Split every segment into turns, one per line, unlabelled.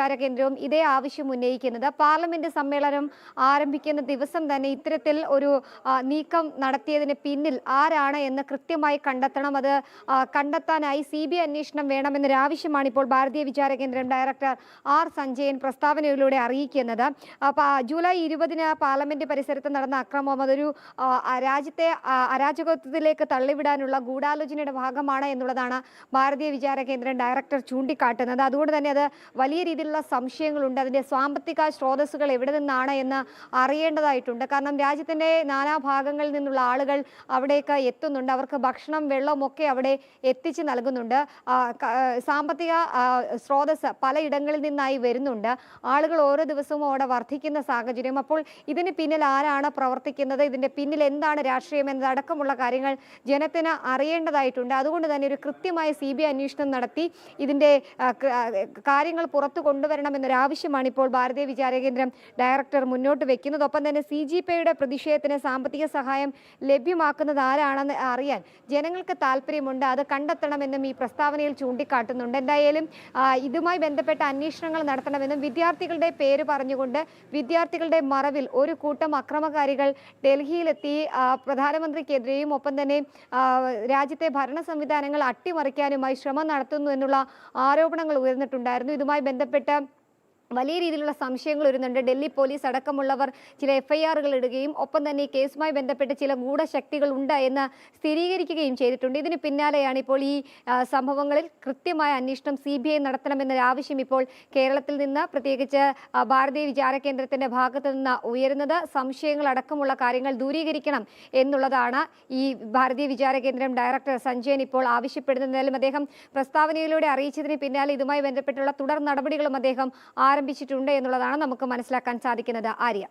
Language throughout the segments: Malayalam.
വിചാര കേന്ദ്രവും ഇതേ ആവശ്യം ഉന്നയിക്കുന്നത്. പാർലമെന്റ് സമ്മേളനം ആരംഭിക്കുന്ന ദിവസം തന്നെ ഇത്തരത്തിൽ ഒരു നീക്കം നടത്തിയതിന് പിന്നിൽ ആരാണ് എന്ന് കൃത്യമായി കണ്ടെത്തണം. അത് കണ്ടെത്താനായി CBI അന്വേഷണം വേണമെന്നൊരു ആവശ്യമാണ് ഇപ്പോൾ ഭാരതീയ വിചാര കേന്ദ്രം ഡയറക്ടർ R. സഞ്ജയൻ പ്രസ്താവനയിലൂടെ അറിയിക്കുന്നത്. ജൂലൈ 20-ന് പാർലമെന്റ് പരിസരത്ത് നടന്ന അക്രമം അതൊരു രാജ്യത്തെ അരാജകത്വത്തിലേക്ക് തള്ളിവിടാനുള്ള ഗൂഢാലോചനയുടെ ഭാഗമാണ് എന്നുള്ളതാണ് ഭാരതീയ വിചാര കേന്ദ്രം ഡയറക്ടർ ചൂണ്ടിക്കാട്ടുന്നത്. അതുകൊണ്ട് തന്നെ അത് വലിയ രീതിയിലുള്ള സംശയങ്ങളുണ്ട്. അതിൻ്റെ സാമ്പത്തിക സ്രോതസ്സുകൾ എവിടെ നിന്നാണ് എന്ന് അറിയേണ്ടതായിട്ടുണ്ട്. കാരണം രാജ്യത്തിൻ്റെ നാനാഭാഗങ്ങളിൽ നിന്നുള്ള ആളുകൾ അവിടേക്ക് എത്തുന്നുണ്ട്. അവർക്ക് ഭക്ഷണം വെള്ളവും ഒക്കെ അവിടെ എത്തിച്ച് നൽകുന്നുണ്ട്. സാമ്പത്തിക സ്രോതസ് പലയിടങ്ങളിൽ നിന്നായി വരുന്നുണ്ട്. ആളുകൾ ഓരോ ദിവസവും അവിടെ വർദ്ധിക്കുന്ന സാഹചര്യം. അപ്പോൾ ഇതിന് പിന്നിൽ ആരാണ് പ്രവർത്തിക്കുന്നത്, ഇതിൻ്റെ പിന്നിൽ എന്താണ് രാഷ്ട്രീയം എന്നതടക്കമുള്ള കാര്യങ്ങൾ ജനത്തിന് അറിയേണ്ടതായിട്ടുണ്ട്. അതുകൊണ്ട് തന്നെ ഒരു കൃത്യമായ CBI അന്വേഷണം നടത്തി ഇതിൻ്റെ കാര്യങ്ങൾ പുറത്തു കൊണ്ടുവരണമെന്നൊരാവശ്യമാണ് ഇപ്പോൾ ഭാരതീയ വിചാര കേന്ദ്രം ഡയറക്ടർ മുന്നോട്ട് വെക്കുന്നത്. ഒപ്പം തന്നെ CGPയുടെ പ്രതിഷേധത്തിന് സാമ്പത്തിക സഹായം ലഭ്യമാക്കുന്നത് ആരാണെന്ന് അറിയാൻ ജനങ്ങൾക്ക് താല്പര്യമുണ്ട്. അത് കണ്ടെത്തണമെന്നും ഈ പ്രസ്താവനയിൽ ചൂണ്ടിക്കാട്ടുന്നുണ്ട്. എന്തായാലും ഇതുമായി ബന്ധപ്പെട്ട അന്വേഷണങ്ങൾ നടത്തണമെന്നും വിദ്യാർത്ഥികളുടെ പേര് പറഞ്ഞുകൊണ്ട് വിദ്യാർത്ഥികളുടെ മറവിൽ ഒരു കൂട്ടം അക്രമകാരികൾ ഡൽഹിയിലെത്തി പ്രധാനമന്ത്രിക്കെതിരെയും ഒപ്പം തന്നെ രാജ്യത്തെ ഭരണ സംവിധാനങ്ങൾ അട്ടിമറിക്കാനുമായി ശ്രമം നടത്തുന്നു എന്നുള്ള ആരോപണങ്ങൾ ഉയർന്നിട്ടുണ്ടായിരുന്നു. ഇതുമായി ബന്ധപ്പെട്ട വലിയ രീതിയിലുള്ള സംശയങ്ങൾ വരുന്നുണ്ട്. ഡൽഹി പോലീസ് അടക്കമുള്ളവർ ചില FIRകൾ ഇടുകയും ഒപ്പം തന്നെ ഈ കേസുമായി ബന്ധപ്പെട്ട് ചില ഗൂഢശക്തികൾ ഉണ്ട് എന്ന് സ്ഥിരീകരിക്കുകയും ചെയ്തിട്ടുണ്ട്. ഇതിന് പിന്നാലെയാണ് ഇപ്പോൾ ഈ സംഭവങ്ങളിൽ കൃത്യമായ അന്വേഷണം CBI നടത്തണമെന്നൊരു ആവശ്യം ഇപ്പോൾ കേരളത്തിൽ നിന്ന് പ്രത്യേകിച്ച് ഭാരതീയ വിചാര കേന്ദ്രത്തിൻ്റെ ഭാഗത്തു നിന്ന് ഉയരുന്നത്. സംശയങ്ങൾ അടക്കമുള്ള കാര്യങ്ങൾ ദൂരീകരിക്കണം എന്നുള്ളതാണ് ഈ ഭാരതീയ വിചാര കേന്ദ്രം ഡയറക്ടർ സഞ്ജയൻ ഇപ്പോൾ ആവശ്യപ്പെടുന്നതായാലും അദ്ദേഹം പ്രസ്താവനയിലൂടെ അറിയിച്ചതിന് പിന്നാലെ ഇതുമായി ബന്ധപ്പെട്ടുള്ള തുടർ നടപടികളും അദ്ദേഹം ആരംഭിച്ചിട്ടുണ്ട് എന്നുള്ളതാണ് നമുക്ക് മനസ്സിലാക്കാൻ സാധിക്കുന്നത്. ആര്യ,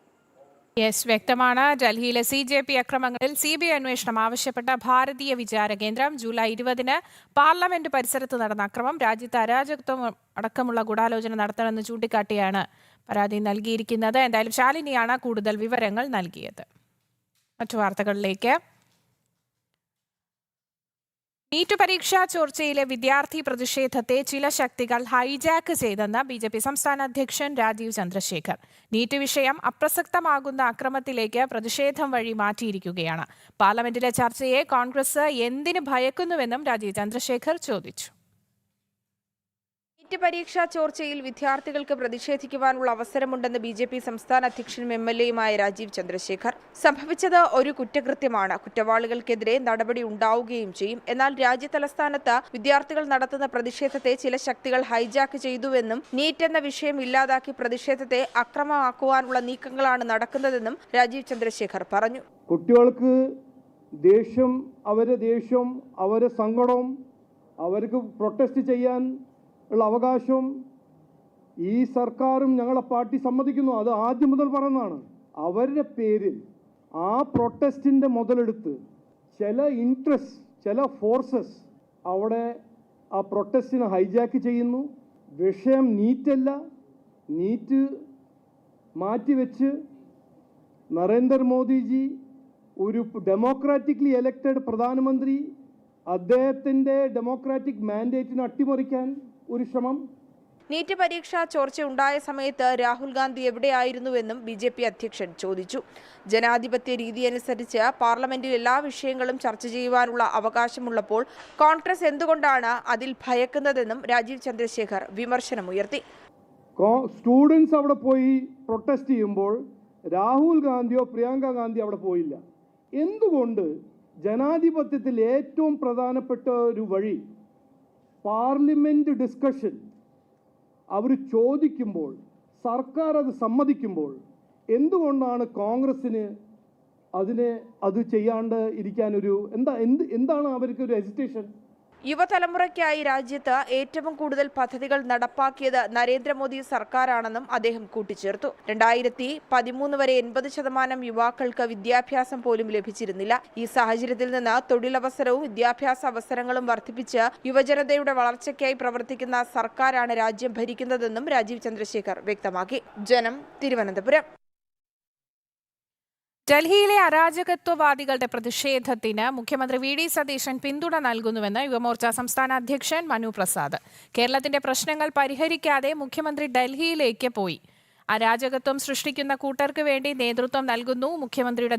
വ്യക്തമാണ്. ഡൽഹിയിലെ CJP അക്രമങ്ങളിൽ CBI അന്വേഷണം ആവശ്യപ്പെട്ട ഭാരതീയ വിചാര കേന്ദ്രം ജൂലൈ 20-ന് പാർലമെന്റ് പരിസരത്ത് നടന്ന അക്രമം രാജ്യത്ത് അരാജകത്വം അടക്കമുള്ള ഗൂഢാലോചന നടത്തണമെന്ന് ചൂണ്ടിക്കാട്ടിയാണ് പരാതി നൽകിയിരിക്കുന്നത്. എന്തായാലും ശാലിനിയാണ് കൂടുതൽ വിവരങ്ങൾ നൽകിയത്. മറ്റു വാർത്തകളിലേക്ക്. നീറ്റ് പരീക്ഷാ ചോർച്ചയിലെ വിദ്യാർത്ഥി പ്രതിഷേധത്തെ ചില ശക്തികൾ ഹൈജാക്ക് ചെയ്തെന്ന് BJP സംസ്ഥാന അധ്യക്ഷൻ രാജീവ് ചന്ദ്രശേഖർ. നീറ്റ് വിഷയം അപ്രസക്തമാകുന്ന അക്രമത്തിലേക്ക് പ്രതിഷേധം വഴി മാറ്റിയിരിക്കുകയാണ്. പാർലമെന്റിലെ ചർച്ചയെ കോൺഗ്രസ് എന്തിന് ഭയക്കുന്നുവെന്നും രാജീവ് ചന്ദ്രശേഖർ ചോദിച്ചു.
നീറ്റ് പരീക്ഷാ ചോർച്ചയിൽ വിദ്യാർത്ഥികൾക്ക് പ്രതിഷേധിക്കുവാനുള്ള അവസരമുണ്ടെന്ന് BJP സംസ്ഥാന അധ്യക്ഷനും MLAയുമായ രാജീവ് ചന്ദ്രശേഖർ. സംഭവിച്ചത് ഒരു കുറ്റകൃത്യമാണ്. കുറ്റവാളികൾക്കെതിരെ നടപടി ഉണ്ടാവുകയും ചെയ്യും. എന്നാൽ രാജ്യതലസ്ഥാനത്ത് വിദ്യാർത്ഥികൾ നടത്തുന്ന പ്രതിഷേധത്തെ ചില ശക്തികൾ ഹൈജാക്ക് ചെയ്തുവെന്നും നീറ്റ് എന്ന വിഷയം ഇല്ലാതാക്കി പ്രതിഷേധത്തെ അക്രമമാക്കുവാനുള്ള നീക്കങ്ങളാണ് നടക്കുന്നതെന്നും രാജീവ് ചന്ദ്രശേഖർ പറഞ്ഞു.
കുട്ടികൾക്ക് അവരെ സങ്കടവും അവർക്ക് പ്രൊട്ടസ്റ്റ് ചെയ്യാൻ ഉള്ള അവകാശം ഈ സർക്കാരും ഞങ്ങളെ പാർട്ടി സമ്മതിക്കുന്നു. അത് ആദ്യം മുതൽ പറയുന്നതാണ്. അവരുടെ പേരിൽ ആ പ്രൊട്ടസ്റ്റിൻ്റെ മുതലെടുത്ത് ചില ഇൻട്രസ്റ്റ്, ചില ഫോഴ്സസ് അവിടെ ആ പ്രൊട്ടസ്റ്റിനെ ഹൈജാക്ക് ചെയ്യുന്നു. വിഷയം നീറ്റല്ല, നീറ്റ് മാറ്റിവെച്ച് നരേന്ദ്രമോദിജി ഒരു ഡെമോക്രാറ്റിക്കലി എലക്റ്റഡ് പ്രധാനമന്ത്രി, അദ്ദേഹത്തിൻ്റെ ഡെമോക്രാറ്റിക് മാൻഡേറ്റിനെ അട്ടിമറിക്കാൻ ഒരു ശ്രമം.
നീറ്റ് പരീക്ഷാ ചോർച്ച ഉണ്ടായ സമയത്ത് രാഹുൽ ഗാന്ധി എവിടെയായിരുന്നുവെന്നും BJP അധ്യക്ഷൻ ചോദിച്ചു. ജനാധിപത്യ രീതിയനുസരിച്ച് പാർലമെന്റിൽ എല്ലാ വിഷയങ്ങളും ചർച്ച ചെയ്യുവാനുള്ള അവകാശമുള്ളപ്പോൾ കോൺഗ്രസ് എന്തുകൊണ്ടാണ് അതിൽ ഭയക്കുന്നതെന്നും രാജീവ് ചന്ദ്രശേഖർ വിമർശനമുയർത്തി.
സ്റ്റുഡൻസ് അവിടെ പോയി പ്രൊട്ടസ്റ്റ് ചെയ്യുമ്പോൾ രാഹുൽ ഗാന്ധിയോ പ്രിയങ്ക ഗാന്ധി അവിടെ പോയില്ല. എന്തുകൊണ്ട്? ജനാധിപത്യത്തിൽ ഏറ്റവും പ്രധാനപ്പെട്ട ഒരു വഴി പാർലമെന്റ് ഡിസ്കഷൻ അവർ ചോദിക്കുമ്പോൾ സർക്കാർ അത് സമ്മതിക്കുമ്പോൾ എന്തുകൊണ്ടാണ് കോൺഗ്രസ്സിന് അത് ചെയ്യാണ്ട് ഇരിക്കാനൊരു എന്താണ് അവർക്കൊരു ഹെസിറ്റേഷൻ?
യുവതലമുറയ്ക്കായി രാജ്യത്ത് ഏറ്റവും കൂടുതൽ പദ്ധതികൾ നടപ്പാക്കിയത് നരേന്ദ്രമോദി സർക്കാരാണെന്നും അദ്ദേഹം കൂട്ടിച്ചേർത്തു. 2013 വരെ 80% യുവാക്കൾക്ക് വിദ്യാഭ്യാസം പോലും ലഭിച്ചിരുന്നില്ല. ഈ സാഹചര്യത്തിൽ നിന്ന് തൊഴിലവസരവും വിദ്യാഭ്യാസ അവസരങ്ങളും വർദ്ധിപ്പിച്ച് യുവജനതയുടെ വളർച്ചയ്ക്കായി പ്രവർത്തിക്കുന്ന സർക്കാരാണ് രാജ്യം ഭരിക്കുന്നതെന്നും രാജീവ് ചന്ദ്രശേഖർ വ്യക്തമാക്കി. ജനം, തിരുവനന്തപുരം.
ഡൽഹിയിലെ അരാജകത്വവാദികളുടെ പ്രതിഷേധത്തിന് മുഖ്യമന്ത്രി വി ഡി സതീശൻ പിന്തുണ നൽകുന്നുവെന്ന് യുവമോർച്ച സംസ്ഥാന അധ്യക്ഷൻ മനു പ്രസാദ്. കേരളത്തിന്റെ പ്രശ്നങ്ങൾ പരിഹരിക്കാതെ മുഖ്യമന്ത്രി ഡൽഹിയിലേക്ക് പോയി. അരാജകത്വം സൃഷ്ടിക്കുന്ന കൂട്ടർക്ക് വേണ്ടി നേതൃത്വം നൽകുന്നു. മുഖ്യമന്ത്രിയുടെ